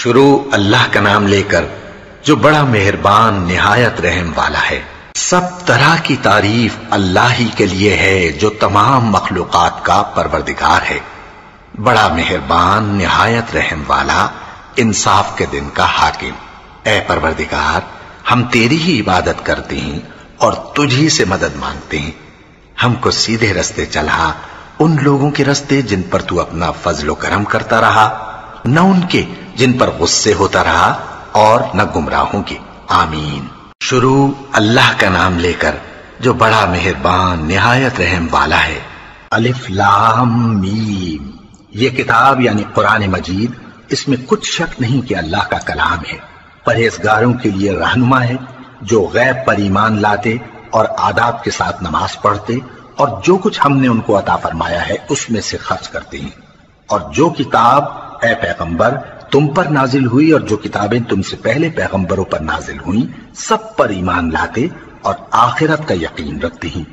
شروع اللہ کا نام لے کر جو بڑا مہربان نہایت رحم والا ہے۔ سب طرح کی تعریف اللہ ہی کے لیے ہے جو تمام مخلوقات کا پروردگار ہے، بڑا مہربان نہایت رحم والا، انصاف کے دن کا حاکم۔ اے پروردگار، ہم تیری ہی عبادت کرتے ہیں اور تجھی سے مدد مانگتے ہیں۔ ہم کو سیدھے رستے چلا، ان لوگوں کے رستے جن پر تو اپنا فضل و کرم کرتا رہا، نہ ان کے جن پر غصے ہوتا رہا اور نہ گمراہوں کے۔ آمین۔ شروع اللہ کا نام لے کر جو بڑا مہربان نہایت رحم والا ہے۔ الف لام میم۔ یہ کتاب یعنی قرآن مجید، اس میں کچھ شک نہیں کہ اللہ کا کلام ہے، پرہیزگاروں کے لیے رہنما ہے، جو غیب پر ایمان لاتے اور آداب کے ساتھ نماز پڑھتے اور جو کچھ ہم نے ان کو عطا فرمایا ہے اس میں سے خرچ کرتے ہیں، اور جو کتاب اے پیغمبر تم پر نازل ہوئی اور جو کتابیں تم سے پہلے پیغمبروں پر نازل ہوئیں سب پر ایمان لاتے اور آخرت کا یقین رکھتے ہیں۔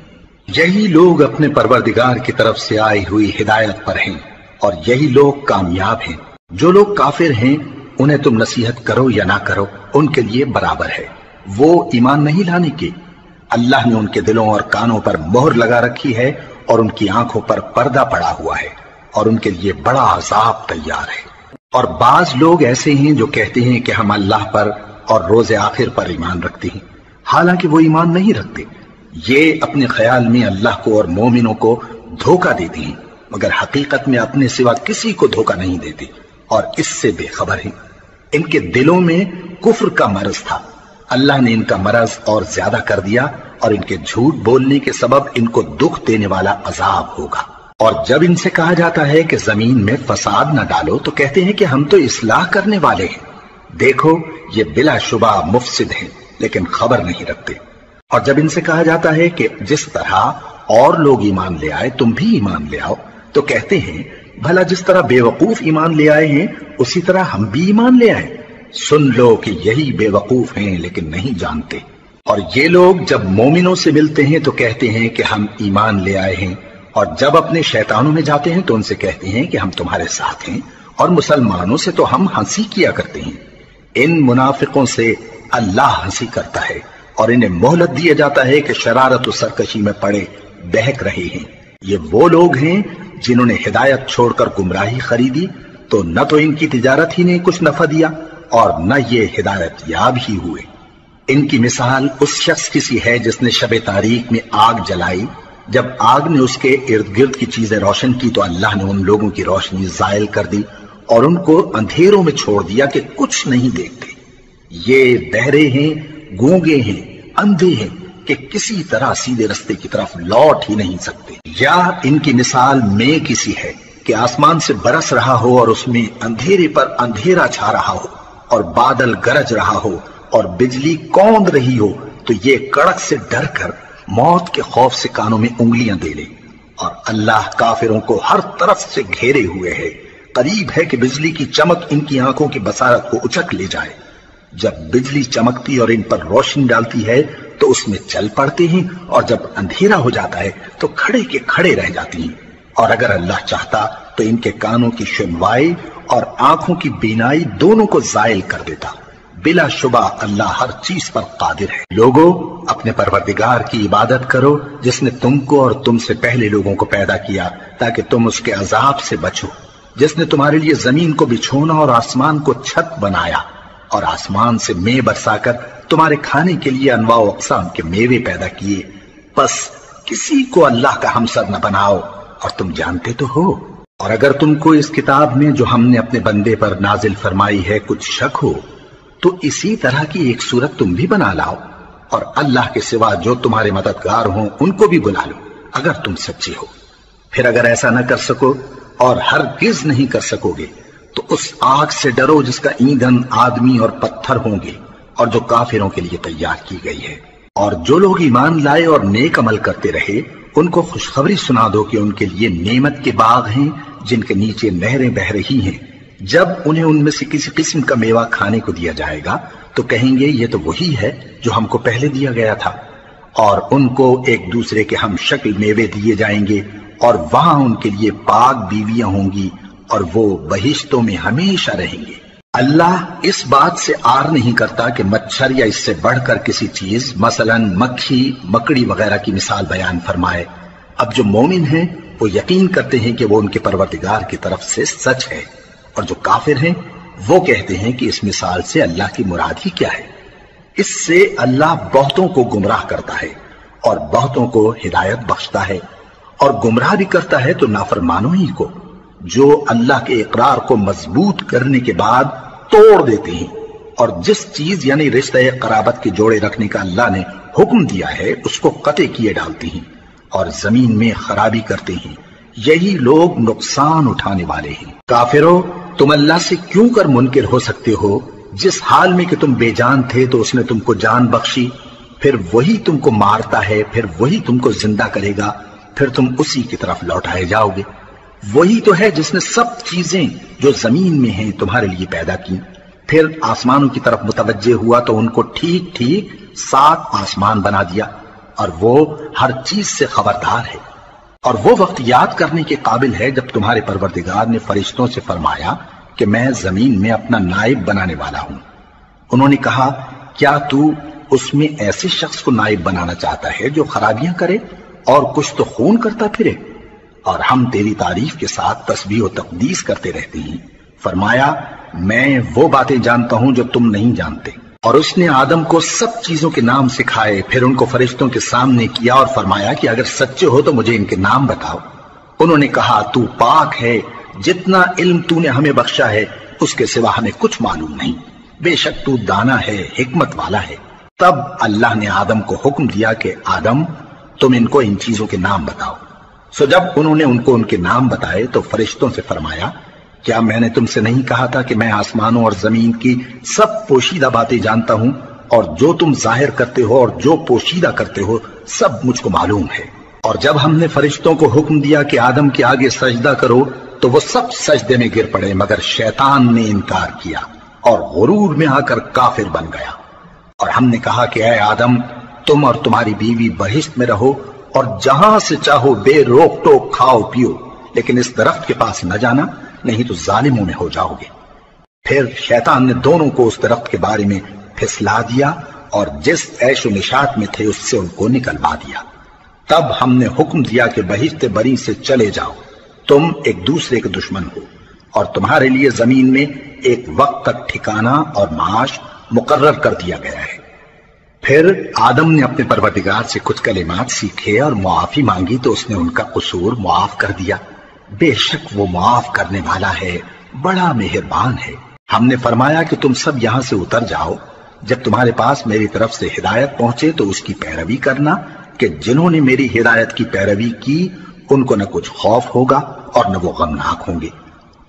یہی لوگ اپنے پروردگار کی طرف سے آئی ہوئی ہدایت پر ہیں اور یہی لوگ کامیاب ہیں۔ جو لوگ کافر ہیں انہیں تم نصیحت کرو یا نہ کرو ان کے لیے برابر ہے، وہ ایمان نہیں لانے کے۔ اللہ نے ان کے دلوں اور کانوں پر مہر لگا رکھی ہے اور ان کی آنکھوں پر پردہ پڑا ہوا ہے اور ان کے لیے بڑا عذاب تیار ہے۔ اور بعض لوگ ایسے ہیں جو کہتے ہیں کہ ہم اللہ پر اور روز آخر پر ایمان رکھتے ہیں، حالانکہ وہ ایمان نہیں رکھتے۔ یہ اپنے خیال میں اللہ کو اور مومنوں کو دھوکہ دیتے ہیں، مگر حقیقت میں اپنے سوا کسی کو دھوکہ نہیں دیتے اور اس سے بے خبر ہیں۔ ان کے دلوں میں کفر کا مرض تھا، اللہ نے ان کا مرض اور زیادہ کر دیا اور ان کے جھوٹ بولنے کے سبب ان کو دکھ دینے والا عذاب ہوگا۔ اور جب ان سے کہا جاتا ہے کہ زمین میں فساد نہ ڈالو تو کہتے ہیں کہ ہم تو اصلاح کرنے والے ہیں۔ دیکھو یہ بلا شبہ مفسد ہیں لیکن خبر نہیں رکھتے۔ اور جب ان سے کہا جاتا ہے کہ جس طرح اور لوگ ایمان لے آئے تم بھی ایمان لے آؤ تو کہتے ہیں بھلا جس طرح بے وقوف ایمان لے آئے ہیں اسی طرح ہم بھی ایمان لے آئے۔ سن لو کہ یہی بے وقوف ہیں لیکن نہیں جانتے۔ اور یہ لوگ جب مومنوں سے ملتے ہیں تو کہتے ہیں کہ ہم ایمان لے آئے ہیں، اور جب اپنے شیطانوں میں جاتے ہیں تو ان سے کہتے ہیں کہ ہم تمہارے ساتھ ہیں، اور مسلمانوں سے تو ہم ہنسی کیا کرتے ہیں۔ ان منافقوں سے اللہ ہنسی کرتا ہے اور انہیں مہلت دیا جاتا ہے کہ شرارت و سرکشی میں پڑے بہک رہے ہیں۔ یہ وہ لوگ ہیں جنہوں نے ہدایت چھوڑ کر گمراہی خریدی، تو نہ تو ان کی تجارت ہی نے کچھ نفع دیا اور نہ یہ ہدایت یاب ہی ہوئے۔ ان کی مثال اس شخص کی سی ہے جس نے شب تاریک میں آگ جلائی، جب آگ نے اس کے ارد گرد کی چیزیں روشن کی تو اللہ نے ان لوگوں کی روشنی زائل کر دی اور ان کو اندھیروں میں چھوڑ دیا کہ کچھ نہیں دیکھتے۔ یہ بہرے ہیں، گونگے ہیں، اندھے ہیں کہ کسی طرح سیدھے رستے کی طرف لوٹ ہی نہیں سکتے۔ یا ان کی مثال میں کسی ہے کہ آسمان سے برس رہا ہو اور اس میں اندھیرے پر اندھیرا چھا رہا ہو اور بادل گرج رہا ہو اور بجلی کوند رہی ہو تو یہ کڑک سے ڈر کر موت کے خوف سے کانوں میں انگلیاں دے لے۔ اور اللہ کافروں کو ہر طرف سے گھیرے ہوئے ہے، قریب ہے کہ بجلی کی چمک ان کی آنکھوں کی بصارت کو اچک لے جائے۔ جب بجلی چمکتی اور ان پر روشنی ڈالتی ہے تو اس میں چل پڑتے ہیں، اور جب اندھیرا ہو جاتا ہے تو کھڑے کے کھڑے رہ جاتی ہیں۔ اور اگر اللہ چاہتا تو ان کے کانوں کی سنوائی اور آنکھوں کی بینائی دونوں کو زائل کر دیتا۔ بلا شبہ اللہ ہر چیز پر قادر ہے۔ لوگو اپنے پروردگار کی عبادت کرو جس نے تم کو اور تم سے پہلے لوگوں کو پیدا کیا تاکہ تم اس کے عذاب سے بچو، جس نے تمہارے لیے زمین کو بچھونا اور آسمان کو چھت بنایا اور آسمان سے مے برسا کر تمہارے کھانے کے لیے انواع و اقسام کے میوے پیدا کیے۔ بس کسی کو اللہ کا ہمسر نہ بناؤ، اور تم جانتے تو ہو۔ اور اگر تم کو اس کتاب میں جو ہم نے اپنے بندے پر نازل فرمائی ہے کچھ شک ہو تو اسی طرح کی ایک صورت تم بھی بنا لاؤ، اور اللہ کے سوا جو تمہارے مددگار ہوں ان کو بھی بلا لو اگر تم سچے ہو۔ پھر اگر ایسا نہ کر سکو اور ہرگز نہیں کر سکو گے تو اس آگ سے ڈرو جس کا ایندھن آدمی اور پتھر ہوں گے اور جو کافروں کے لیے تیار کی گئی ہے۔ اور جو لوگ ایمان لائے اور نیک عمل کرتے رہے ان کو خوشخبری سنا دو کہ ان کے لیے نعمت کے باغ ہیں جن کے نیچے نہریں بہ رہی ہیں۔ جب انہیں ان میں سے کسی قسم کا میوہ کھانے کو دیا جائے گا تو کہیں گے یہ تو وہی ہے جو ہم کو پہلے دیا گیا تھا، اور ان کو ایک دوسرے کے ہم شکل میوے دیے جائیں گے، اور وہاں ان کے لیے پاک بیویاں ہوں گی اور وہ بہشتوں میں ہمیشہ رہیں گے۔ اللہ اس بات سے آر نہیں کرتا کہ مچھر یا اس سے بڑھ کر کسی چیز مثلاً مکھی مکڑی وغیرہ کی مثال بیان فرمائے۔ اب جو مومن ہیں وہ یقین کرتے ہیں کہ وہ ان کے پروردگار کی طرف سے سچ ہے، اور جو کافر ہیں وہ کہتے ہیں کہ اس مثال سے اللہ کی مراد ہی کیا ہے۔ اس سے اللہ بہتوں کو گمراہ کرتا ہے اور بہتوں کو ہدایت بخشتا ہے، اور گمراہ بھی کرتا ہے تو نافرمانوں ہی کو، جو اللہ کے اقرار کو مضبوط کرنے کے بعد توڑ دیتے ہیں، اور جس چیز یعنی رشتہ قرابت کے جوڑے رکھنے کا اللہ نے حکم دیا ہے اس کو قطع کیے ڈالتے ہیں اور زمین میں خرابی کرتے ہیں۔ یہی لوگ نقصان اٹھانے والے ہیں۔ کافرو، تم اللہ سے کیوں کر منکر ہو سکتے ہو؟ جس حال میں کہ تم بے جان تھے تو اس نے تم کو جان بخشی، پھر وہی تم کو مارتا ہے، پھر وہی تم کو زندہ کرے گا، پھر تم اسی کی طرف لوٹائے جاؤ گے۔ وہی تو ہے جس نے سب چیزیں جو زمین میں ہیں تمہارے لیے پیدا کی، پھر آسمانوں کی طرف متوجہ ہوا تو ان کو ٹھیک ٹھیک 7 آسمان بنا دیا، اور وہ ہر چیز سے خبردار ہے۔ اور وہ وقت یاد کرنے کے قابل ہے جب تمہارے پروردگار نے فرشتوں سے فرمایا کہ میں زمین میں اپنا نائب بنانے والا ہوں۔ انہوں نے کہا، کیا تو اس میں ایسے شخص کو نائب بنانا چاہتا ہے جو خرابیاں کرے اور کچھ تو خون کرتا پھرے؟ اور ہم تیری تعریف کے ساتھ تسبیح و تقدیس کرتے رہتے ہیں۔ فرمایا، میں وہ باتیں جانتا ہوں جو تم نہیں جانتے۔ اور اس نے آدم کو سب چیزوں کے نام سکھائے، پھر ان کو فرشتوں کے سامنے کیا اور فرمایا کہ اگر سچے ہو تو مجھے ان کے نام بتاؤ۔ انہوں نے کہا، تو پاک ہے، جتنا علم تو نے ہمیں بخشا ہے اس کے سوا ہمیں کچھ معلوم نہیں، بے شک تو دانا ہے، حکمت والا ہے۔ تب اللہ نے آدم کو حکم دیا کہ آدم، تم ان کو ان چیزوں کے نام بتاؤ۔ سو جب انہوں نے ان کو ان کے نام بتائے تو فرشتوں سے فرمایا، کیا میں نے تم سے نہیں کہا تھا کہ میں آسمانوں اور زمین کی سب پوشیدہ باتیں جانتا ہوں، اور جو تم ظاہر کرتے ہو اور جو پوشیدہ کرتے ہو سب مجھ کو معلوم ہے۔ اور جب ہم نے فرشتوں کو حکم دیا کہ آدم کے آگے سجدہ کرو تو وہ سب سجدے میں گر پڑے، مگر شیطان نے انکار کیا اور غرور میں آ کر کافر بن گیا۔ اور ہم نے کہا کہ اے آدم، تم اور تمہاری بیوی بہشت میں رہو اور جہاں سے چاہو بے روک ٹوک کھاؤ پیو، لیکن اس درخت کے پاس نہ جانا، نہیں تو ظالموں میں ہو جاؤ گے۔ پھر شیطان نے دونوں کو اس درخت کے بارے میں پھسلا دیا اور جس عیش و نشاط میں تھے اس سے ان کو نکلوا دیا۔ تب ہم نے حکم دیا کہ بہشت بری سے چلے جاؤ، تم ایک دوسرے کے دشمن ہو، اور تمہارے لیے زمین میں ایک وقت تک ٹھکانہ اور معاش مقرر کر دیا گیا ہے۔ پھر آدم نے اپنے پروردگار سے کچھ کلمات سیکھے اور معافی مانگی تو اس نے ان کا قصور معاف کر دیا۔ بے شک وہ معاف کرنے والا ہے، بڑا مہربان ہے۔ ہم نے فرمایا کہ تم سب یہاں سے اتر جاؤ، جب تمہارے پاس میری طرف سے ہدایت پہنچے تو اس کی پیروی کرنا، کہ جنہوں نے میری ہدایت کی پیروی کی ان کو نہ کچھ خوف ہوگا اور نہ وہ غمناک ہوں گے،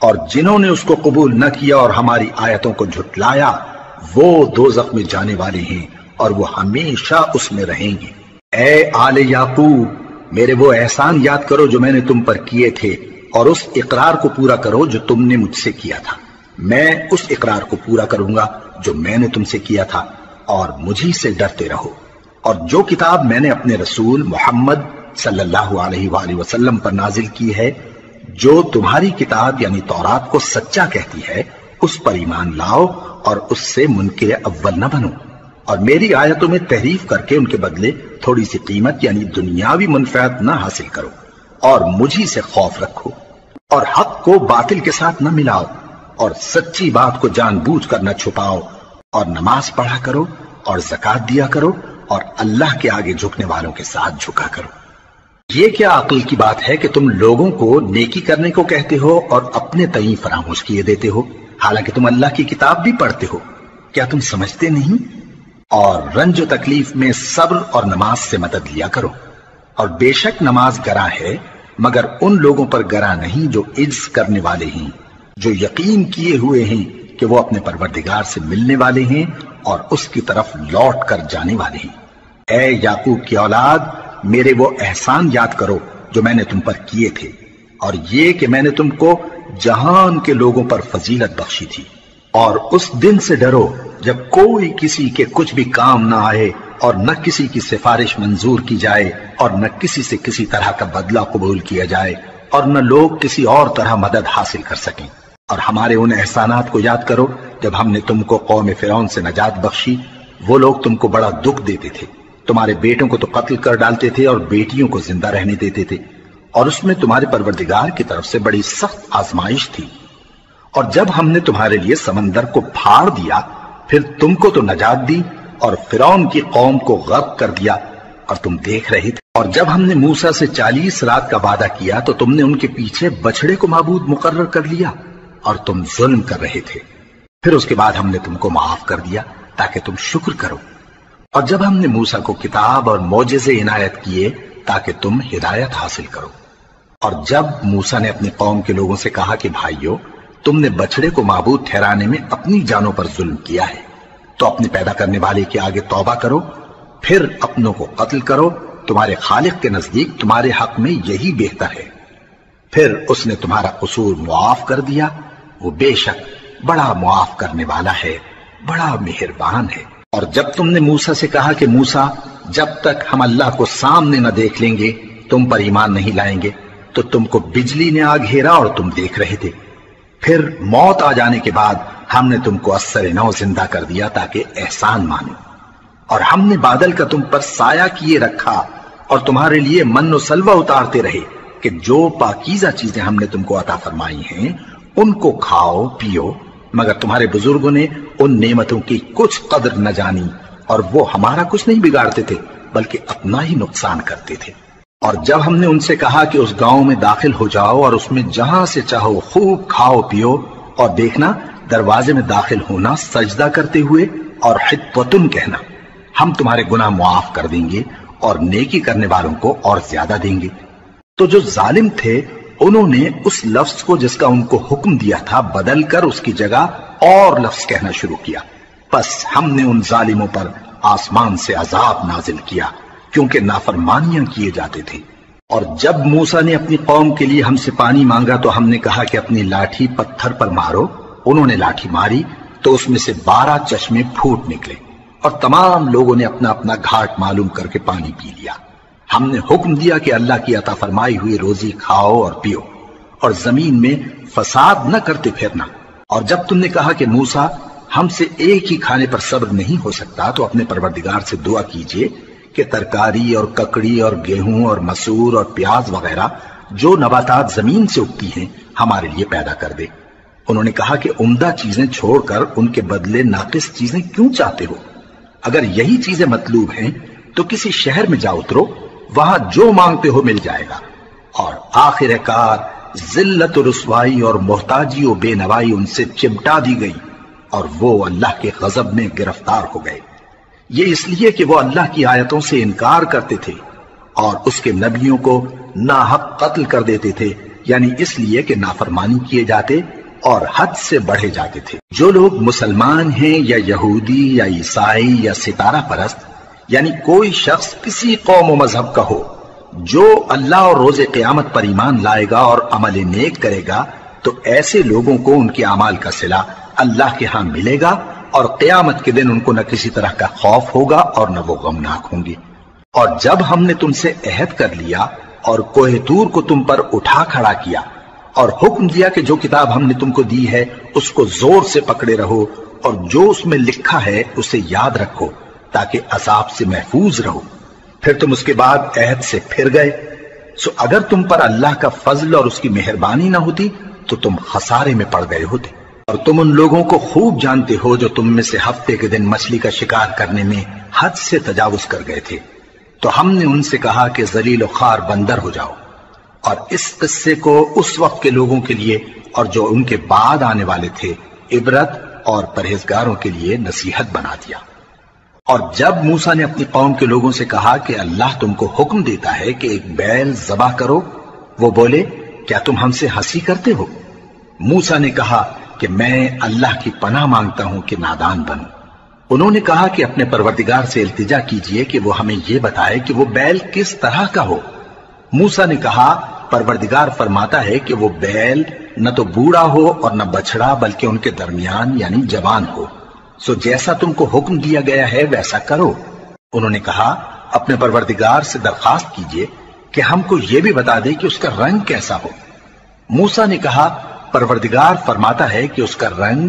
اور جنہوں نے اس کو قبول نہ کیا اور ہماری آیتوں کو جھٹلایا وہ دوزخ میں جانے والے ہیں اور وہ ہمیشہ اس میں رہیں گے۔ اے آل یعقوب، میرے وہ احسان یاد کرو جو میں نے تم پر کیے تھے، اور اس اقرار کو پورا کرو جو تم نے مجھ سے کیا تھا۔ میں اس اقرار کو پورا کروں گا جو میں نے تم سے کیا تھا، اور مجھی سے ڈرتے رہو۔ اور جو کتاب میں نے اپنے رسول محمد صلی اللہ علیہ وآلہ وسلم پر نازل کی ہے، جو تمہاری کتاب یعنی تورات کو سچا کہتی ہے، اس پر ایمان لاؤ اور اس سے منکر اول نہ بنو، اور میری آیتوں میں تحریف کر کے ان کے بدلے تھوڑی سی قیمت یعنی دنیاوی منفعت نہ حاصل کرو، اور مجھی سے خوف رکھو، اور حق کو باطل کے ساتھ نہ ملاؤ، اور سچی بات کو جان بوجھ کر نہ چھپاؤ، اور نماز پڑھا کرو اور زکوٰۃ دیا کرو، اور اللہ کے آگے جھکنے والوں کے ساتھ جھکا کرو۔ یہ کیا عقل کی بات ہے کہ تم لوگوں کو نیکی کرنے کو کہتے ہو اور اپنے تئیں فراموش کیے دیتے ہو، حالانکہ تم اللہ کی کتاب بھی پڑھتے ہو؟ کیا تم سمجھتے نہیں؟ اور رنج و تکلیف میں صبر اور نماز سے مدد لیا کرو، اور بے شک نماز گراں ہے، مگر ان لوگوں پر گراں نہیں جو عجز کرنے والے ہیں، جو یقین کیے ہوئے ہیں کہ وہ اپنے پروردگار سے ملنے والے ہیں اور اس کی طرف لوٹ کر جانے والے ہیں۔ اے یعقوب کی اولاد، میرے وہ احسان یاد کرو جو میں نے تم پر کیے تھے، اور یہ کہ میں نے تم کو جہان کے لوگوں پر فضیلت بخشی تھی۔ اور اس دن سے ڈرو جب کوئی کسی کے کچھ بھی کام نہ آئے، اور نہ کسی کی سفارش منظور کی جائے، اور نہ کسی سے کسی طرح کا بدلہ قبول کیا جائے، اور نہ لوگ کسی اور طرح مدد حاصل کر سکیں۔ اور ہمارے ان احسانات کو یاد کرو جب ہم نے تم کو قوم فرعون سے نجات بخشی، وہ لوگ تم کو بڑا دکھ دیتے تھے، تمہارے بیٹوں کو تو قتل کر ڈالتے تھے اور بیٹیوں کو زندہ رہنے دیتے تھے، اور اس میں تمہارے پروردگار کی طرف سے بڑی سخت آزمائش تھی۔ اور جب ہم نے تمہارے لیے سمندر کو پھاڑ دیا، پھر تم کو تو نجات دی اور فرعون کی قوم کو غرق کر دیا، اور تم دیکھ رہے تھے۔ اور جب ہم نے موسیٰ سے 40 رات کا وعدہ کیا تو تم نے ان کے پیچھے بچڑے کو معبود مقرر کر لیا اور تم ظلم کر رہے تھے۔ پھر اس کے بعد ہم نے تم کو معاف کر دیا تاکہ تم شکر کرو۔ اور جب ہم نے موسیٰ کو کتاب اور معجزے عنایت کیے تاکہ تم ہدایت حاصل کرو۔ اور جب موسیٰ نے اپنی قوم کے لوگوں سے کہا کہ بھائیو، تم نے بچڑے کو معبود ٹھہرانے میں اپنی جانوں پر ظلم کیا ہے، تو اپنے پیدا کرنے والے کے آگے توبہ کرو، پھر اپنوں کو قتل کرو، تمہارے خالق کے نزدیک تمہارے حق میں یہی بہتر ہے۔ پھر اس نے تمہارا قصور معاف کر دیا، وہ بے شک بڑا معاف کرنے والا ہے، بڑا مہربان ہے۔ اور جب تم نے موسیٰ سے کہا کہ موسیٰ، جب تک ہم اللہ کو سامنے نہ دیکھ لیں گے تم پر ایمان نہیں لائیں گے، تو تم کو بجلی نے آ گھیرا اور تم دیکھ رہے تھے۔ پھر موت آ جانے کے بعد ہم نے تم کو اثر نو زندہ کر دیا تاکہ احسان مانو۔ اور ہم نے بادل کا تم پر سایہ کیے رکھا اور تمہارے لیے من و سلوہ اتارتے رہے کہ جو پاکیزہ چیزیں ہم نے تم کو عطا فرمائی ہیں ان کو کھاؤ پیو، مگر تمہارے بزرگوں نے ان نعمتوں کی کچھ قدر نہ جانی، اور وہ ہمارا کچھ نہیں بگاڑتے تھے بلکہ اپنا ہی نقصان کرتے تھے۔ اور جب ہم نے ان سے کہا کہ اس گاؤں میں داخل ہو جاؤ اور اس میں جہاں سے چاہو خوب کھاؤ پیو، اور دیکھنا دروازے میں داخل ہونا سجدہ کرتے ہوئے اور حطوتن کہنا، ہم تمہارے گناہ معاف کر دیں گے اور نیکی کرنے والوں کو اور زیادہ دیں گے۔ تو جو ظالم تھے انہوں نے اس لفظ کو جس کا ان کو حکم دیا تھا بدل کر اس کی جگہ اور لفظ کہنا شروع کیا، پس ہم نے ان ظالموں پر آسمان سے عذاب نازل کیا کیونکہ نافرمانیاں کیے جاتے تھے۔ اور جب موسیٰ نے اپنی قوم کے لیے ہم سے پانی مانگا تو ہم نے کہا کہ اپنی لاٹھی پتھر پر مارو، انہوں نے لاٹھی ماری تو اس میں سے 12 چشمے پھوٹ نکلے، اور تمام لوگوں نے اپنا اپنا گھاٹ معلوم کر کے پانی پی لیا۔ ہم نے حکم دیا کہ اللہ کی عطا فرمائی ہوئی روزی کھاؤ اور پیو، اور زمین میں فساد نہ کرتے پھرنا۔ اور جب تم نے کہا کہ موسیٰ، ہم سے ایک ہی کھانے پر صبر نہیں ہو سکتا، تو اپنے پروردگار سے دعا کیجئے کہ ترکاری اور ککڑی اور گیہوں اور مسور اور پیاز وغیرہ جو نباتات زمین سے اگتی ہیں ہمارے لیے پیدا کر دے۔ انہوں نے کہا کہ عمدہ چیزیں چھوڑ کر ان کے بدلے ناقص چیزیں کیوں چاہتے ہو؟ اگر یہی چیزیں مطلوب ہیں تو کسی شہر میں جا اترو، وہاں جو مانگتے ہو مل جائے گا۔ اور آخر کار ذلت و رسوائی اور محتاجی و بے نوائی ان سے چمٹا دی گئی، اور وہ اللہ کے غضب میں گرفتار ہو گئے۔ یہ اس لیے کہ وہ اللہ کی آیتوں سے انکار کرتے تھے اور اس کے نبیوں کو ناحق قتل کر دیتے تھے، یعنی اس لیے کہ نافرمانی کیے جاتے اور حد سے بڑھے جاتے تھے۔ جو لوگ مسلمان ہیں یا یہودی یا عیسائی یا ستارہ پرست، یعنی کوئی شخص کسی قوم و مذہب کا ہو، جو اللہ اور روز قیامت پر ایمان لائے گا اور عمل نیک کرے گا، تو ایسے لوگوں کو ان کے اعمال کا صلہ اللہ کے ہاں ملے گا، اور قیامت کے دن ان کو نہ کسی طرح کا خوف ہوگا اور نہ وہ غمناک ہوں گے۔ اور جب ہم نے تم سے عہد کر لیا اور کوہ طور کو تم پر اٹھا کھڑا کیا اور حکم دیا کہ جو کتاب ہم نے تم کو دی ہے اس کو زور سے پکڑے رہو، اور جو اس میں لکھا ہے اسے یاد رکھو تاکہ عذاب سے محفوظ رہو، پھر تم اس کے بعد عہد سے پھر گئے، سو اگر تم پر اللہ کا فضل اور اس کی مہربانی نہ ہوتی تو تم خسارے میں پڑ گئے ہوتے۔ اور تم ان لوگوں کو خوب جانتے ہو جو تم میں سے ہفتے کے دن مچھلی کا شکار کرنے میں حد سے تجاوز کر گئے تھے، تو ہم نے ان سے کہا کہ ذلیل و خوار بندر ہو جاؤ، اور اس قصے کو اس وقت کے لوگوں کے لیے اور جو ان کے بعد آنے والے تھے عبرت اور پرہیزگاروں کے لیے نصیحت بنا دیا۔ اور جب موسیٰ نے اپنی قوم کے لوگوں سے کہا کہ اللہ تم کو حکم دیتا ہے کہ ایک بیل ذبح کرو، وہ بولے کیا تم ہم سے ہنسی کرتے ہو؟ موسیٰ نے کہا کہ میں اللہ کی پناہ مانگتا ہوں کہ نادان بنوں۔ انہوں نے کہا کہ اپنے پروردگار سے التجا کیجئے کہ وہ ہمیں یہ بتائے کہ وہ بیل کس طرح کا ہو۔ موسیٰ نے کہا پروردگار فرماتا ہے کہ وہ بیل نہ تو بوڑھا ہو اور نہ بچڑا بلکہ ان کے درمیان یعنی جوان ہو، سو جیسا تم کو حکم دیا گیا ہے ویسا کرو۔ انہوں نے کہا اپنے پروردگار سے درخواست کیجئے کہ ہم کو یہ بھی بتا دے کہ اس کا رنگ کیسا ہو۔ موسیٰ نے کہا پروردگار فرماتا ہے کہ اس کا رنگ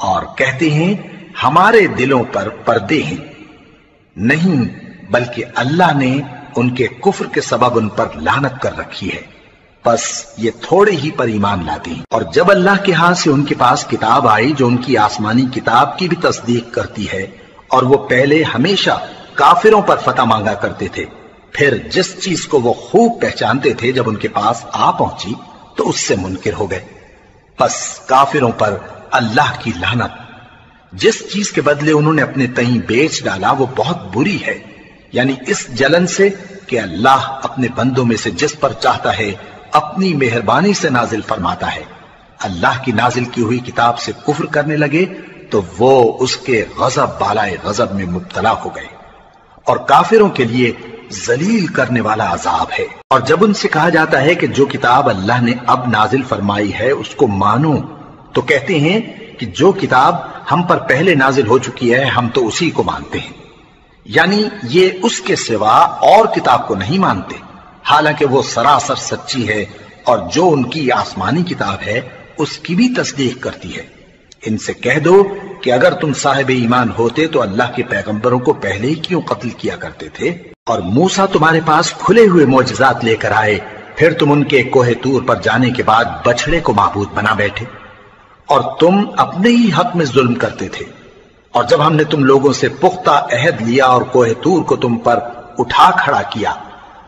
اور کہتے ہیں ہمارے دلوں پر پردے ہیں، نہیں بلکہ اللہ نے ان کے کفر کے سبب ان پر لعنت کر رکھی ہے، بس یہ تھوڑے ہی پر ایمان لاتے ہیں۔ اور جب اللہ کے ہاں سے ان کے پاس کتاب آئی جو ان کی آسمانی کتاب کی بھی تصدیق کرتی ہے، اور وہ پہلے ہمیشہ کافروں پر فتح مانگا کرتے تھے، پھر جس چیز کو وہ خوب پہچانتے تھے جب ان کے پاس آ پہنچی تو اس سے منکر ہو گئے، بس کافروں پر اللہ کی لعنت۔ جس چیز کے بدلے انہوں نے اپنے تئیں بیچ ڈالا وہ بہت بری ہے، یعنی اس جلن سے کہ اللہ اپنے بندوں میں سے جس پر چاہتا ہے اپنی مہربانی سے نازل فرماتا ہے۔ اللہ کی نازل کی ہوئی کتاب سے کفر کرنے لگے تو وہ اس کے غضب بالائے غضب میں مبتلا ہو گئے، اور کافروں کے لیے ذلیل کرنے والا عذاب ہے۔ اور جب ان سے کہا جاتا ہے کہ جو کتاب اللہ نے اب نازل فرمائی ہے اس کو مانو، تو کہتے ہیں کہ جو کتاب ہم پر پہلے نازل ہو چکی ہے ہم تو اسی کو مانتے ہیں، یعنی یہ اس کے سوا اور کتاب کو نہیں مانتے، حالانکہ وہ سراسر سچی ہے اور جو ان کی آسمانی کتاب ہے اس کی بھی تصدیق کرتی ہے۔ ان سے کہہ دو کہ اگر تم صاحب ایمان ہوتے تو اللہ کے پیغمبروں کو پہلے ہی کیوں قتل کیا کرتے تھے؟ اور موسیٰ تمہارے پاس کھلے ہوئے معجزات لے کر آئے، پھر تم ان کے کوہ طور پر جانے کے بعد بچڑے کو معبود بنا بیٹھے، اور تم اپنے ہی حق میں ظلم کرتے تھے۔ اور جب ہم نے تم لوگوں سے پختہ عہد لیا اور کوہ طور کو تم پر اٹھا کھڑا کیا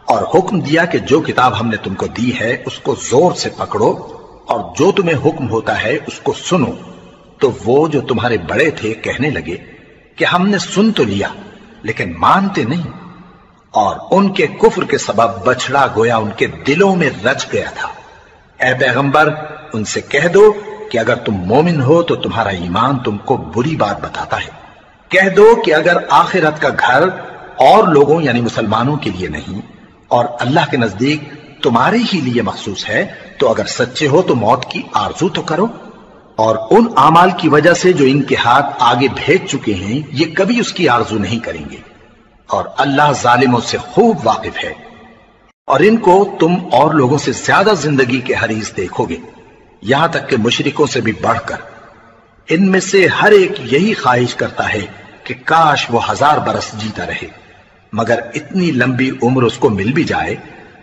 اور حکم دیا کہ جو کتاب ہم نے تم کو دی ہے اس کو زور سے پکڑو اور جو تمہیں حکم ہوتا ہے اس کو سنو، تو وہ جو تمہارے بڑے تھے کہنے لگے کہ ہم نے سن تو لیا لیکن مانتے نہیں، اور ان کے کفر کے سبب بچڑا گویا ان کے دلوں میں رچ گیا تھا۔ اے پیغمبر ان سے کہہ دو کہ اگر تم مومن ہو تو تمہارا ایمان تم کو بری بات بتاتا ہے۔ کہہ دو کہ اگر آخرت کا گھر اور لوگوں یعنی مسلمانوں کے لیے نہیں اور اللہ کے نزدیک تمہارے ہی لیے مخصوص ہے تو اگر سچے ہو تو موت کی آرزو تو کرو، اور ان اعمال کی وجہ سے جو ان کے ہاتھ آگے بھیج چکے ہیں یہ کبھی اس کی آرزو نہیں کریں گے، اور اللہ ظالموں سے خوب واقف ہے۔ اور ان کو تم اور لوگوں سے زیادہ زندگی کے حریص دیکھو گے، یہاں تک کہ مشرکوں سے بھی بڑھ کر۔ ان میں سے ہر ایک یہی خواہش کرتا ہے کہ کاش وہ 1000 برس جیتا رہے، مگر اتنی لمبی عمر اس کو مل بھی جائے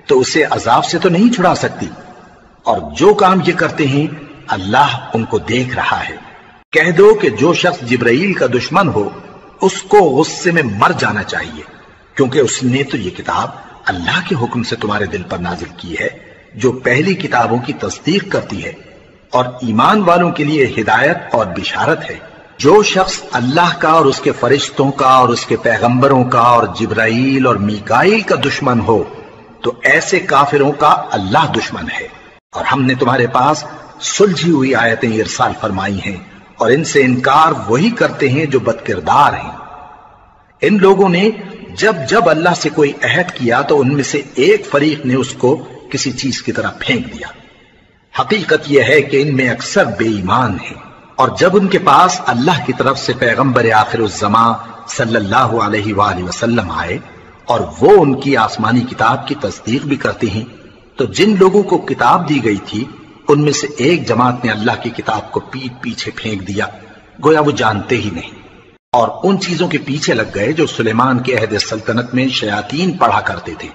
تو اسے عذاب سے تو نہیں چھڑا سکتی، اور جو کام یہ کرتے ہیں اللہ ان کو دیکھ رہا ہے۔ کہہ دو کہ جو شخص جبرائیل کا دشمن ہو اس کو غصے میں مر جانا چاہیے، کیونکہ اس نے تو یہ کتاب اللہ کے حکم سے تمہارے دل پر نازل کی ہے جو پہلی کتابوں کی تصدیق کرتی ہے، اور ایمان والوں کے لیے ہدایت اور بشارت ہے۔ جو شخص اللہ کا اور اس کے فرشتوں کا اور اس کے پیغمبروں کا اور جبرائیل اور میکائیل کا دشمن ہو تو ایسے کافروں کا اللہ دشمن ہے۔ اور ہم نے تمہارے پاس سلجھی ہوئی آیتیں ارسال فرمائی ہیں، اور ان سے انکار وہی کرتے ہیں جو بد کردار ہیں۔ ان لوگوں نے جب جب اللہ سے کوئی عہد کیا تو ان میں سے ایک فریق نے اس کو کسی چیز کی طرح پھینک دیا۔ حقیقت یہ ہے کہ ان میں اکثر بے ایمان ہیں، اور جب ان کے پاس اللہ کی طرف سے پیغمبر آخر الزمان صلی اللہ علیہ وآلہ وسلم آئے اور وہ ان کی آسمانی کتاب کی تصدیق بھی کرتے ہیں، تو جن لوگوں کو کتاب دی گئی تھی ان میں سے ایک جماعت نے اللہ کی کتاب کو پیٹ پیچھے پھینک دیا، گویا وہ جانتے ہی نہیں، اور ان چیزوں کے پیچھے لگ گئے جو سلیمان کے عہد سلطنت میں شیاطین پڑھا کرتے تھے۔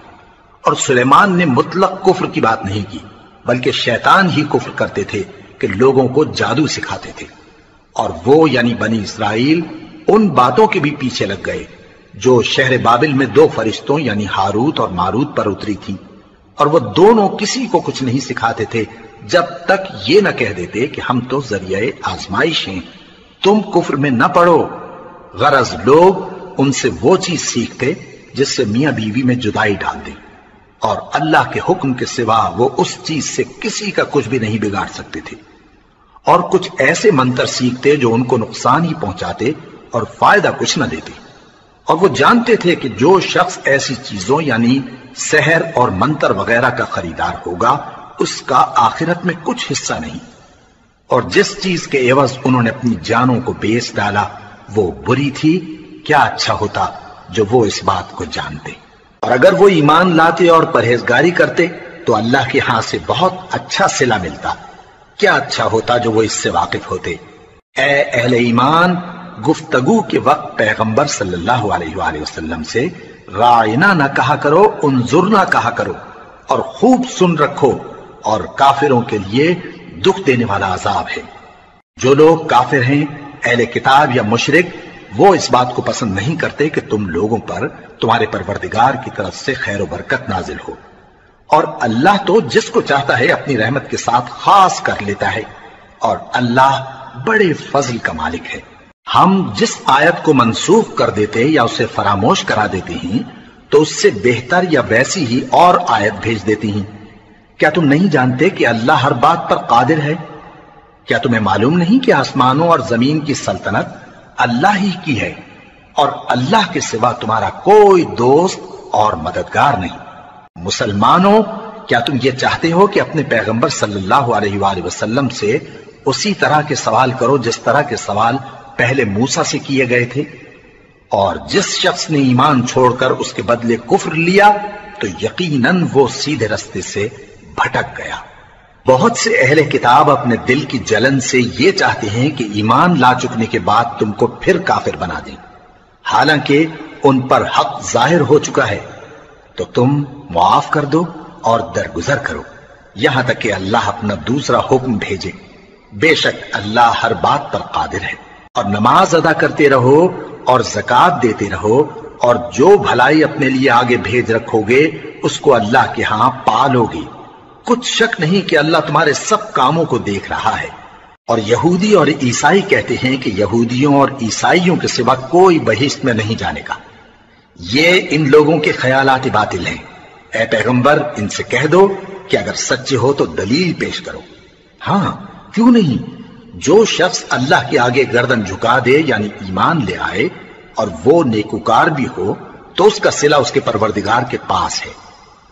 اور سلیمان نے مطلق کفر کی بات نہیں کی، بلکہ شیطان ہی کفر کرتے تھے کہ لوگوں کو جادو سکھاتے تھے، اور وہ یعنی بنی اسرائیل ان باتوں کے بھی پیچھے لگ گئے جو شہر بابل میں 2 فرشتوں یعنی ہاروت اور ماروت پر اتری تھی، اور وہ دونوں کسی کو کچھ نہیں سکھاتے تھے جب تک یہ نہ کہہ دیتے کہ ہم تو ذریعہ آزمائش ہیں، تم کفر میں نہ پڑو۔ غرض لوگ ان سے وہ چیز سیکھتے جس سے میاں بیوی میں جدائی ڈال دیں، اور اللہ کے حکم کے سوا وہ اس چیز سے کسی کا کچھ بھی نہیں بگاڑ سکتے تھے، اور کچھ ایسے منتر سیکھتے جو ان کو نقصان ہی پہنچاتے اور فائدہ کچھ نہ دیتے، اور وہ جانتے تھے کہ جو شخص ایسی چیزوں یعنی سحر اور منتر وغیرہ کا خریدار ہوگا اس کا آخرت میں کچھ حصہ نہیں، اور جس چیز کے عوض انہوں نے اپنی جانوں کو بیچ ڈالا وہ بری تھی۔ کیا اچھا ہوتا جو وہ اس بات کو جانتے، اور اگر وہ ایمان لاتے اور پرہیزگاری کرتے تو اللہ کے ہاں سے بہت اچھا صلہ ملتا۔ کیا اچھا ہوتا جو وہ اس سے واقف ہوتے۔ اے اہل ایمان، گفتگو کے وقت پیغمبر صلی اللہ علیہ وآلہ وسلم سے رائنا نہ کہا کرو، انظرنا کہا کرو، اور خوب سن رکھو، اور کافروں کے لیے دکھ دینے والا عذاب ہے۔ جو لوگ کافر ہیں، اہل کتاب یا مشرک، وہ اس بات کو پسند نہیں کرتے کہ تم لوگوں پر تمہارے پروردگار کی طرف سے خیر و برکت نازل ہو، اور اللہ تو جس کو چاہتا ہے اپنی رحمت کے ساتھ خاص کر لیتا ہے، اور اللہ بڑے فضل کا مالک ہے۔ ہم جس آیت کو منسوخ کر دیتے یا اسے فراموش کرا دیتے ہیں تو اس سے بہتر یا ویسی ہی اور آیت بھیج دیتی ہیں۔ کیا تم نہیں جانتے کہ اللہ ہر بات پر قادر ہے؟ کیا تمہیں معلوم نہیں کہ آسمانوں اور زمین کی سلطنت اللہ ہی کی ہے، اور اللہ کے سوا تمہارا کوئی دوست اور مددگار نہیں؟ مسلمانوں، کیا تم یہ چاہتے ہو کہ اپنے پیغمبر صلی اللہ علیہ وآلہ وسلم سے اسی طرح کے سوال کرو جس طرح کے سوال پہلے موسیٰ سے کیے گئے تھے؟ اور جس شخص نے ایمان چھوڑ کر اس کے بدلے کفر لیا تو یقیناً وہ سیدھے رستے سے بھٹک گیا۔ بہت سے اہل کتاب اپنے دل کی جلن سے یہ چاہتے ہیں کہ ایمان لا چکنے کے بعد تم کو پھر کافر بنا دیں، حالانکہ ان پر حق ظاہر ہو چکا ہے، تو تم معاف کر دو اور درگزر کرو یہاں تک کہ اللہ اپنا دوسرا حکم بھیجے۔ بے شک اللہ ہر بات پر قادر ہے۔ اور نماز ادا کرتے رہو اور زکوٰۃ دیتے رہو، اور جو بھلائی اپنے لیے آگے بھیج رکھو گے اس کو اللہ کے ہاں پالو گے۔ کچھ شک نہیں کہ اللہ تمہارے سب کاموں کو دیکھ رہا ہے۔ اور یہودی اور عیسائی کہتے ہیں کہ یہودیوں اور عیسائیوں کے سوا کوئی بہشت میں نہیں جانے کا۔ یہ ان لوگوں کے خیالات باطل ہیں۔ اے پیغمبر، ان سے کہہ دو کہ اگر سچے ہو تو دلیل پیش کرو۔ ہاں، کیوں نہیں؟ جو شخص اللہ کے آگے گردن جھکا دے یعنی ایمان لے آئے اور وہ نیکوکار بھی ہو تو اس کا صلہ اس کے پروردگار کے پاس ہے،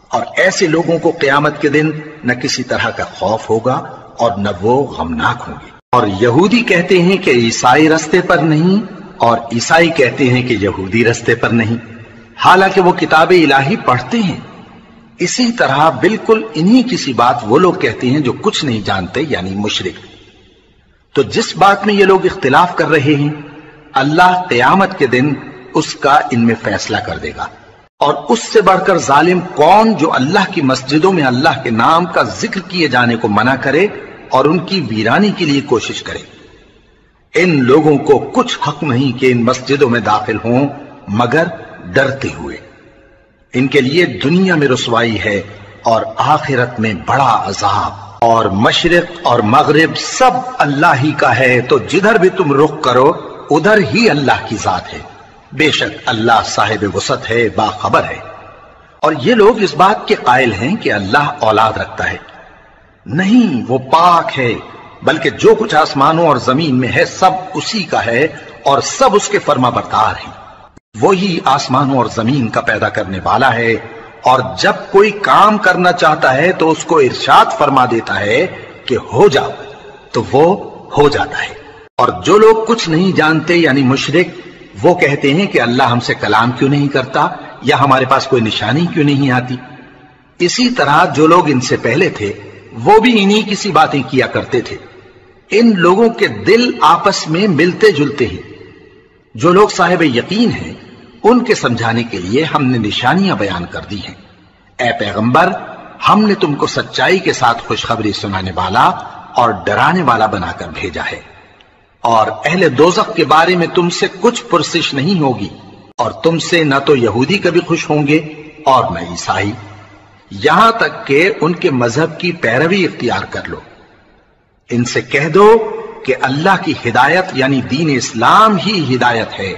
اور ایسے لوگوں کو قیامت کے دن نہ کسی طرح کا خوف ہوگا اور نہ وہ غمناک ہوں گے۔ اور یہودی کہتے ہیں کہ عیسائی رستے پر نہیں، اور عیسائی کہتے ہیں کہ یہودی رستے پر نہیں، حالانکہ وہ کتاب الہی پڑھتے ہیں۔ اسی طرح بالکل انہی کسی بات وہ لوگ کہتے ہیں جو کچھ نہیں جانتے یعنی مشرک۔ تو جس بات میں یہ لوگ اختلاف کر رہے ہیں اللہ قیامت کے دن اس کا ان میں فیصلہ کر دے گا۔ اور اس سے بڑھ کر ظالم کون جو اللہ کی مسجدوں میں اللہ کے نام کا ذکر کیے جانے کو منع کرے اور ان کی ویرانی کے لیے کوشش کرے۔ ان لوگوں کو کچھ حق نہیں کہ ان مسجدوں میں داخل ہوں مگر ڈرتے ہوئے۔ ان کے لیے دنیا میں رسوائی ہے اور آخرت میں بڑا عذاب۔ اور مشرق اور مغرب سب اللہ ہی کا ہے، تو جدھر بھی تم رخ کرو ادھر ہی اللہ کی ذات ہے۔ بے شک اللہ صاحب وسعت ہے، باخبر ہے۔ اور یہ لوگ اس بات کے قائل ہیں کہ اللہ اولاد رکھتا ہے۔ نہیں، وہ پاک ہے، بلکہ جو کچھ آسمانوں اور زمین میں ہے سب اسی کا ہے اور سب اس کے فرما بردار ہیں۔ وہی آسمانوں اور زمین کا پیدا کرنے والا ہے، اور جب کوئی کام کرنا چاہتا ہے تو اس کو ارشاد فرما دیتا ہے کہ ہو جاؤ، تو وہ ہو جاتا ہے۔ اور جو لوگ کچھ نہیں جانتے یعنی مشرک، وہ کہتے ہیں کہ اللہ ہم سے کلام کیوں نہیں کرتا یا ہمارے پاس کوئی نشانی کیوں نہیں آتی۔ اسی طرح جو لوگ ان سے پہلے تھے وہ بھی انہی کسی باتیں کیا کرتے تھے۔ ان لوگوں کے دل آپس میں ملتے جلتے ہیں۔ جو لوگ صاحب یقین ہیں ان کے سمجھانے کے لیے ہم نے نشانیاں بیان کر دی ہیں۔ اے پیغمبر، ہم نے تم کو سچائی کے ساتھ خوشخبری سنانے والا اور ڈرانے والا بنا کر بھیجا ہے۔ اور اہل دوزخ کے بارے میں تم سے کچھ پرسش نہیں ہوگی، اور تم سے نہ تو یہودی کبھی خوش ہوں گے اور نہ عیسائی، یہاں تک کہ ان کے مذہب کی پیروی اختیار کر لو۔ ان سے کہہ دو کہ اللہ کی ہدایت یعنی دین اسلام ہی ہدایت ہے،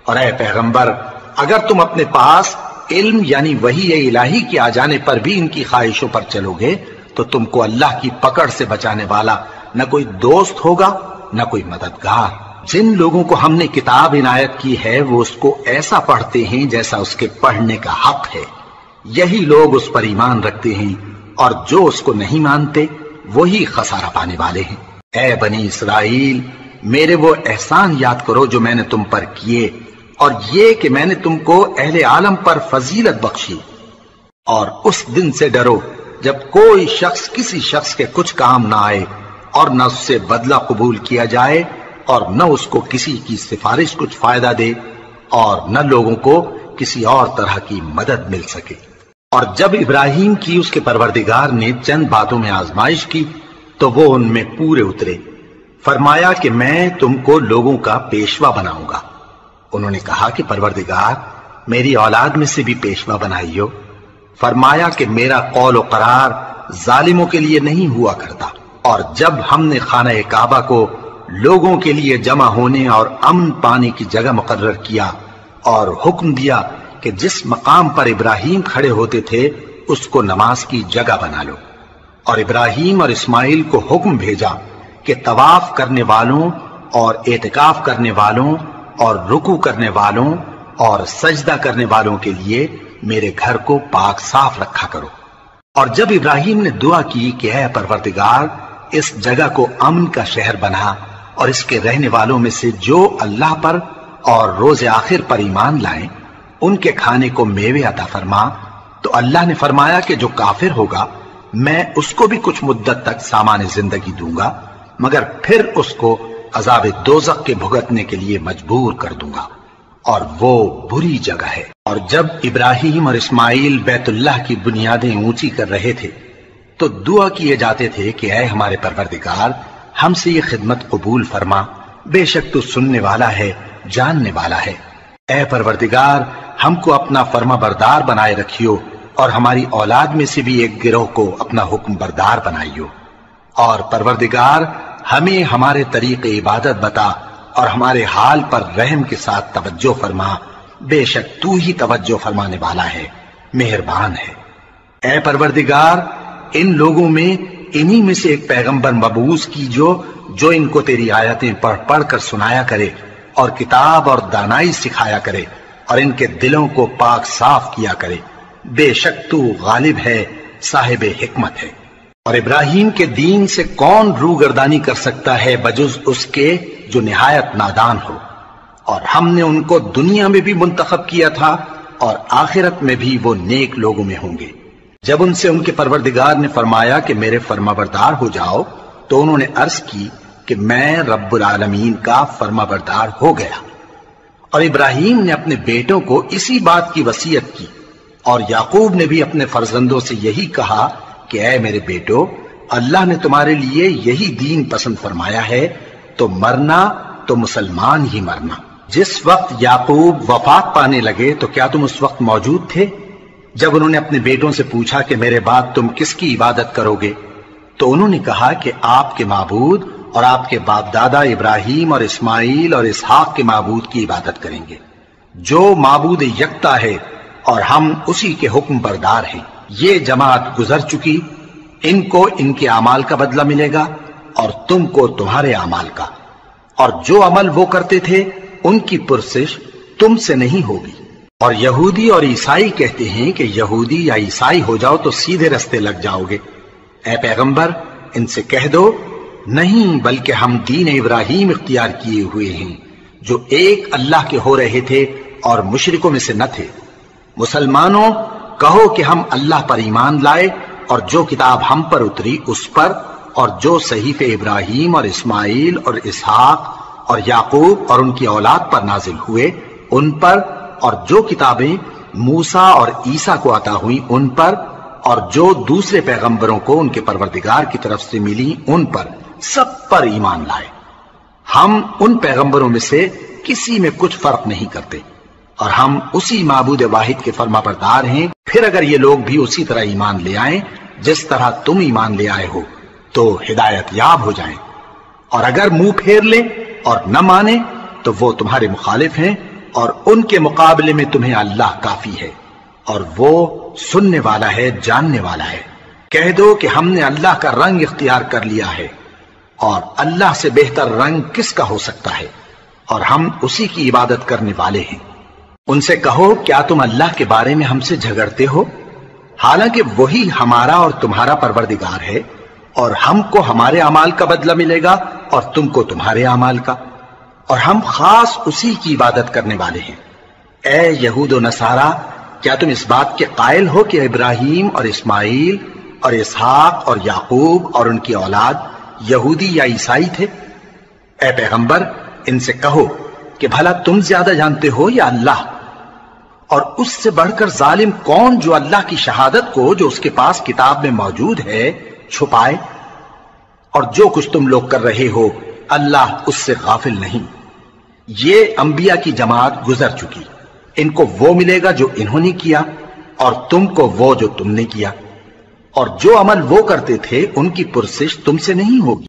اور اے پیغمبر اگر تم اپنے پاس علم یعنی وحی الہی کے آ جانے پر بھی ان کی خواہشوں پر چلو گے تو تم کو اللہ کی پکڑ سے بچانے والا نہ کوئی دوست ہوگا نہ کوئی مددگار۔ جن لوگوں کو ہم نے کتاب عنایت کی ہے وہ اس کو ایسا پڑھتے ہیں جیسا اس کے پڑھنے کا حق ہے، یہی لوگ اس پر ایمان رکھتے ہیں، اور جو اس کو نہیں مانتے وہی خسارہ پانے والے ہیں۔ اے بنی اسرائیل، میرے وہ احسان یاد کرو جو میں نے تم پر کیے، اور یہ کہ میں نے تم کو اہل عالم پر فضیلت بخشی۔ اور اس دن سے ڈرو جب کوئی شخص کسی شخص کے کچھ کام نہ آئے اور نہ اس سے بدلہ قبول کیا جائے، اور نہ اس کو کسی کی سفارش کچھ فائدہ دے اور نہ لوگوں کو کسی اور طرح کی مدد مل سکے۔ اور جب ابراہیم کی اس کے پروردگار نے چند باتوں میں آزمائش کی تو وہ ان میں پورے اترے۔ فرمایا کہ میں تم کو لوگوں کا پیشوا بناؤں گا۔ انہوں نے کہا کہ پروردگار میری اولاد میں سے بھی پیشوا بنائیو۔ فرمایا کہ میرا قول و قرار ظالموں کے لیے نہیں ہوا کرتا۔ اور جب ہم نے خانہ کعبہ کو لوگوں کے لیے جمع ہونے اور امن پانے کی جگہ مقرر کیا اور حکم دیا کہ جس مقام پر ابراہیم کھڑے ہوتے تھے اس کو نماز کی جگہ بنا لو، اور ابراہیم اور اسماعیل کو حکم بھیجا کہ طواف کرنے والوں اور اعتکاف کرنے والوں اور رکوع کرنے والوں اور سجدہ کرنے والوں کے لیے میرے گھر کو پاک صاف رکھا کرو۔ اور جب ابراہیم نے دعا کی کہ اے پروردگار اس جگہ کو امن کا شہر بنا اور اس کے رہنے والوں میں سے جو اللہ پر اور روز آخر پر ایمان لائیں ان کے کھانے کو میوے عطا فرما، تو اللہ نے فرمایا کہ جو کافر ہوگا میں اس کو بھی کچھ مدت تک سامان زندگی دوں گا، مگر پھر اس کو عذاب دوزخ کے بھگتنے کے لیے مجبور کر دوں گا، اور وہ بری جگہ ہے۔ اور جب ابراہیم اور اسماعیل بیت اللہ کی بنیادیں اونچی کر رہے تھے تو دعا کیے جاتے تھے کہ اے ہمارے پروردگار ہم سے یہ خدمت قبول فرما، بے شک تو سننے والا ہے، جاننے والا ہے۔ اے پروردگار ہم کو اپنا فرما بردار بنائے رکھیو اور ہماری اولاد میں سے بھی ایک گروہ کو اپنا حکم بردار بنائیو، اور پروردگار ہمیں ہمارے طریق عبادت بتا اور ہمارے حال پر رحم کے ساتھ توجہ فرما، بے شک تو ہی توجہ فرمانے والا ہے، مہربان ہے۔ اے پروردگار ان لوگوں میں انہی میں سے ایک پیغمبر مبعوث کی جو ان کو تیری آیتیں پڑھ پڑھ کر سنایا کرے اور کتاب اور دانائی سکھایا کرے اور ان کے دلوں کو پاک صاف کیا کرے، بے شک تو غالب ہے، صاحب حکمت ہے۔ اور ابراہیم کے دین سے کون روگردانی کر سکتا ہے بجز اس کے جو نہایت نادان ہو، اور ہم نے ان کو دنیا میں بھی منتخب کیا تھا اور آخرت میں بھی وہ نیک لوگوں میں ہوں گے۔ جب ان سے ان کے پروردگار نے فرمایا کہ میرے فرما بردار ہو جاؤ تو انہوں نے عرض کی کہ میں رب العالمین کا فرما بردار ہو گیا۔ اور ابراہیم نے اپنے بیٹوں کو اسی بات کی وصیت کی، اور یعقوب نے بھی اپنے فرزندوں سے یہی کہا کہ اے میرے بیٹو، اللہ نے تمہارے لیے یہی دین پسند فرمایا ہے، تو مرنا تو مسلمان ہی مرنا۔ جس وقت یعقوب وفات پانے لگے تو کیا تم اس وقت موجود تھے؟ جب انہوں نے اپنے بیٹوں سے پوچھا کہ میرے بعد تم کس کی عبادت کرو گے تو انہوں نے کہا کہ آپ کے معبود اور آپ کے باپ دادا ابراہیم اور اسماعیل اور اسحاق کے معبود کی عبادت کریں گے، جو معبود یکتا ہے اور ہم اسی کے حکم بردار ہیں۔ یہ جماعت گزر چکی، ان کو ان کے اعمال کا بدلہ ملے گا اور تم کو تمہارے اعمال کا، اور جو عمل وہ کرتے تھے ان کی پرسش تم سے نہیں ہوگی۔ اور یہودی اور عیسائی کہتے ہیں کہ یہودی یا عیسائی ہو جاؤ تو سیدھے رستے لگ جاؤ گے۔ اے پیغمبر ان سے کہہ دو نہیں، بلکہ ہم دین ابراہیم اختیار کیے ہوئے ہیں جو ایک اللہ کے ہو رہے تھے اور مشرکوں میں سے نہ تھے۔ مسلمانوں کہو کہ ہم اللہ پر ایمان لائے اور جو کتاب ہم پر اتری اس پر، اور جو صحیفے ابراہیم اور اسماعیل اور اسحاق اور یعقوب اور ان کی اولاد پر نازل ہوئے ان پر، اور جو کتابیں موسیٰ اور عیسیٰ کو عطا ہوئیں ان پر، اور جو دوسرے پیغمبروں کو ان کے پروردگار کی طرف سے ملی ان پر، سب پر ایمان لائے۔ ہم ان پیغمبروں میں سے کسی میں کچھ فرق نہیں کرتے، اور ہم اسی معبود واحد کے فرما بردار ہیں۔ پھر اگر یہ لوگ بھی اسی طرح ایمان لے آئیں جس طرح تم ایمان لے آئے ہو تو ہدایت یاب ہو جائیں، اور اگر منہ پھیر لیں اور نہ مانیں تو وہ تمہارے مخالف ہیں، اور ان کے مقابلے میں تمہیں اللہ کافی ہے، اور وہ سننے والا ہے، جاننے والا ہے۔ کہہ دو کہ ہم نے اللہ کا رنگ اختیار کر لیا ہے، اور اللہ سے بہتر رنگ کس کا ہو سکتا ہے، اور ہم اسی کی عبادت کرنے والے ہیں۔ ان سے کہو کیا تم اللہ کے بارے میں ہم سے جھگڑتے ہو، حالانکہ وہی ہمارا اور تمہارا پروردگار ہے، اور ہم کو ہمارے اعمال کا بدلہ ملے گا اور تم کو تمہارے اعمال کا، اور ہم خاص اسی کی عبادت کرنے والے ہیں۔ اے یہود و نصارا، کیا تم اس بات کے قائل ہو کہ ابراہیم اور اسماعیل اور اسحاق اور یعقوب اور ان کی اولاد یہودی یا عیسائی تھے؟ اے پیغمبر ان سے کہو کہ بھلا تم زیادہ جانتے ہو یا اللہ؟ اور اس سے بڑھ کر ظالم کون جو اللہ کی شہادت کو جو اس کے پاس کتاب میں موجود ہے چھپائے؟ اور جو کچھ تم لوگ کر رہے ہو اللہ اس سے غافل نہیں۔ یہ انبیاء کی جماعت گزر چکی، ان کو وہ ملے گا جو انہوں نے کیا اور تم کو وہ جو تم نے کیا، اور جو عمل وہ کرتے تھے ان کی پرسش تم سے نہیں ہوگی۔